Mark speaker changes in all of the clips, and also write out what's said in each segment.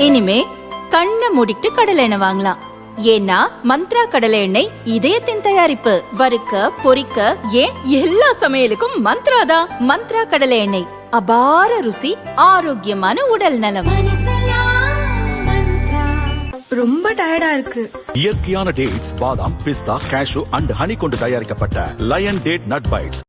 Speaker 1: இனிமே கண்ணை மூடிட்டு கடலை எண்ணெய் வாங்கலாம். ஏன்னா மந்த்ரா கடலை எண்ணெய் இதயத்தின் தயாரிப்பு. வறுக்க பொரிக்க ஏன் எல்லா சமையலுக்கும் மந்த்ரா தான். மந்த்ரா கடலை எண்ணெய், அபார ருசி, ஆரோக்கியமான உடல் நலம்.
Speaker 2: ரொம்ப டயர்டா இருக்கு.
Speaker 3: இயற்கையான டேட்ஸ், பாதாம், பிஸ்தா, கேஷு அண்ட் ஹனி கொண்டு தயாரிக்கப்பட்ட லயன் டேட் நட் பைட்ஸ்.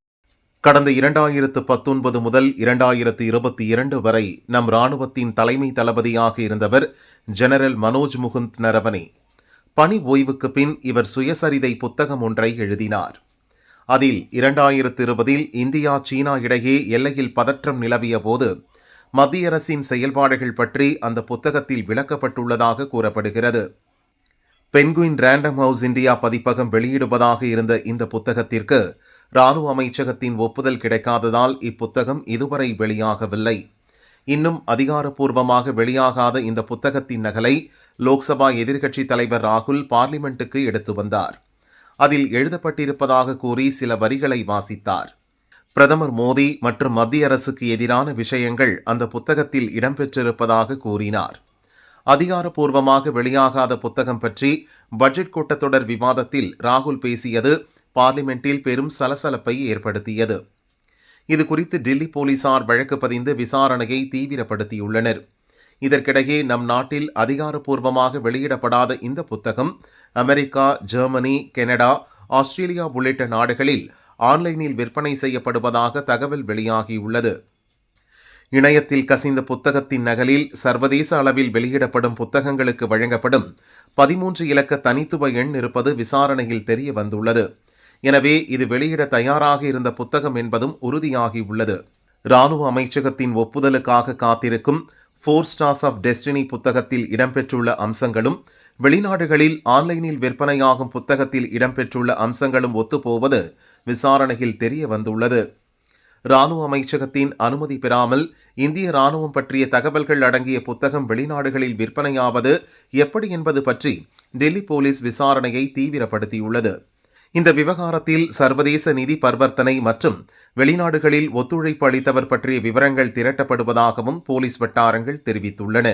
Speaker 4: கடந்த 2019 முதல் 2022 வரை நம் ராணுவத்தின் தலைமை தளபதியாக இருந்தவர் ஜெனரல் மனோஜ் முகுந்த் நரவனே. பணி ஓய்வுக்கு பின் இவர் சுயசரிதை புத்தகம் ஒன்றை எழுதினார். அதில் 2020 இந்தியா சீனா இடையே எல்லையில் பதற்றம் நிலவிய போது மத்திய அரசின் செயல்பாடுகள் பற்றி அந்த புத்தகத்தில் விளக்கப்பட்டுள்ளதாக கூறப்படுகிறது. பென்குயின் ரேண்டம் ஹவுஸ் இந்தியா பதிப்பகம் வெளியிடுவதாக இருந்த இந்த புத்தகத்திற்கு ராணுவ அமைச்சகத்தின் ஒப்புதல் கிடைக்காததால் இப்புத்தகம் இதுவரை வெளியாகவில்லை. இன்னும் அதிகாரப்பூர்வமாக வெளியாகாத இந்த புத்தகத்தின் நகலை லோக்சபா எதிர்க்கட்சித் தலைவர் ராகுல் பார்லிமெண்ட்டுக்கு எடுத்து வந்தார். அதில் எழுதப்பட்டிருப்பதாக கூறி சில வரிகளை வாசித்தார். பிரதமர் மோடி மற்றும் மத்திய அரசுக்கு எதிரான விஷயங்கள் அந்த புத்தகத்தில் இடம்பெற்றிருப்பதாக கூறினார். அதிகாரப்பூர்வமாக வெளியாகாத புத்தகம் பற்றி பட்ஜெட் கூட்டத்தொடர் விவாதத்தில் ராகுல் பேசியது பார்லிமெண்டில் பெரும் சலசலப்பை ஏற்படுத்தியது. இது குறித்து டெல்லி போலீசார் வழக்கு பதிந்து விசாரணையை தீவிரப்படுத்தியுள்ளனர். இதற்கிடையே நம் நாட்டில் அதிகாரப்பூர்வமாக வெளியிடப்படாத இந்த புத்தகம் அமெரிக்கா, ஜெர்மனி, கனடா, ஆஸ்திரேலியா உள்ளிட்ட நாடுகளில் ஆன்லைனில் விற்பனை செய்யப்படுவதாக தகவல் வெளியாகியுள்ளது. இணையத்தில் கசிந்த புத்தகத்தின் நகலில் சர்வதேச அளவில் வெளியிடப்படும் புத்தகங்களுக்கு வழங்கப்படும் 13 இலக்க தனித்துவ எண் இருப்பது விசாரணையில் தெரிய வந்துள்ளது. எனவே இது வெளியிட தயாராக இருந்த புத்தகம் என்பதும் உறுதியாகியுள்ளது. ராணுவ அமைச்சகத்தின் ஒப்புதலுக்காக காத்திருக்கும் 4 ஸ்டார்ஸ் ஆஃப் டெஸ்டினி புத்தகத்தில் இடம்பெற்றுள்ள அம்சங்களும் வெளிநாடுகளில் ஆன்லைனில் விற்பனையாகும் புத்தகத்தில் இடம்பெற்றுள்ள அம்சங்களும் ஒத்துப்போவது விசாரணையில் தெரிய வந்துள்ளது. ராணுவ அமைச்சகத்தின் அனுமதி பெறாமல் இந்திய ராணுவம் பற்றிய தகவல்கள் அடங்கிய புத்தகம் வெளிநாடுகளில் விற்பனையாவது எப்படி என்பது பற்றி டெல்லி போலீஸ் விசாரணையை தீவிரப்படுத்தியுள்ளது. இந்த விவகாரத்தில் சர்வதேச நிதி பரிவர்த்தனை மற்றும் வெளிநாடுகளில் ஒத்துழைப்பு அளித்தவர் பற்றிய விவரங்கள் திரட்டப்படுவதாகவும் போலீஸ் வட்டாரங்கள் தெரிவித்துள்ளன.